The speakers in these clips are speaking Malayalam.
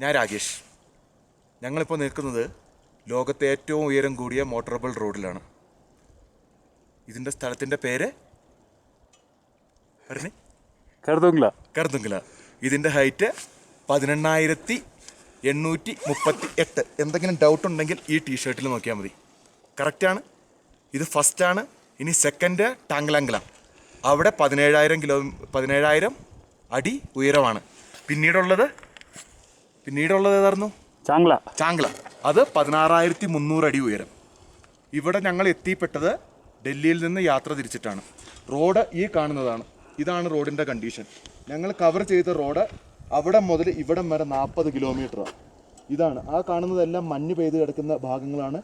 ഞാൻ രാകേഷ്. ഞങ്ങളിപ്പോൾ നിൽക്കുന്നത് ലോകത്തെ ഏറ്റവും ഉയരം കൂടിയ മോട്ടോറബിൾ റോഡിലാണ്. ഇതിൻ്റെ സ്ഥലത്തിൻ്റെ പേര് പറഞ്ഞേ, കർദുങ്ല. ഇതിൻ്റെ ഹൈറ്റ് 18,838. എന്തെങ്കിലും ഡൗട്ട് ഉണ്ടെങ്കിൽ ഈ ടീഷർട്ടിൽ നോക്കിയാൽ മതി. കറക്റ്റാണ്. ഇത് ഫസ്റ്റാണ്. ഇനി സെക്കൻഡ് ടാങ്ലാംഗ്ല. അവിടെ 17,000 അടി ഉയരമാണ്. പിന്നീടുള്ളത് ഏതായിരുന്നു? ചാങ്ല. അത് 16,300 അടി ഉയരം. ഇവിടെ ഞങ്ങൾ എത്തിപ്പെട്ടത് ഡൽഹിയിൽ നിന്ന് യാത്ര തിരിച്ചിട്ടാണ്. റോഡ് ഈ കാണുന്നതാണ്. ഇതാണ് റോഡിൻ്റെ കണ്ടീഷൻ. ഞങ്ങൾ കവർ ചെയ്ത റോഡ് അവിടെ മുതൽ ഇവിടം വരെ 40 കിലോമീറ്ററാണ്. ഇതാണ് ആ കാണുന്നതെല്ലാം മഞ്ഞ് പെയ്ത് കിടക്കുന്ന ഭാഗങ്ങളാണ്.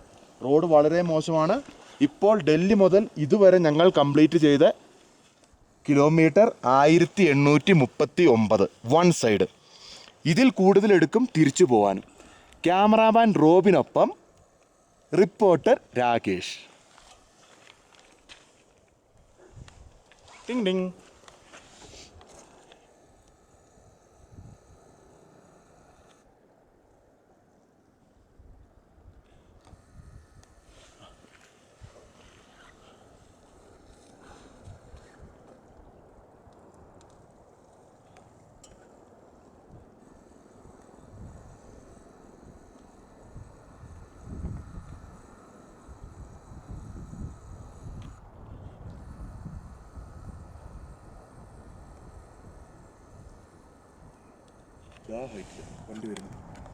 റോഡ് വളരെ മോശമാണ്. ഇപ്പോൾ ഡൽഹി മുതൽ ഇതുവരെ ഞങ്ങൾ കംപ്ലീറ്റ് ചെയ്ത കിലോമീറ്റർ 1839 വൺ സൈഡ്. ഇതിൽ കൂടുതലെടുക്കും തിരിച്ചു പോകാനും. ക്യാമറാമാൻ റോബിനൊപ്പം റിപ്പോർട്ടർ രാകേഷ്. Ting ting. ഹൈറ്റിൽ വണ്ടി വരുന്നു.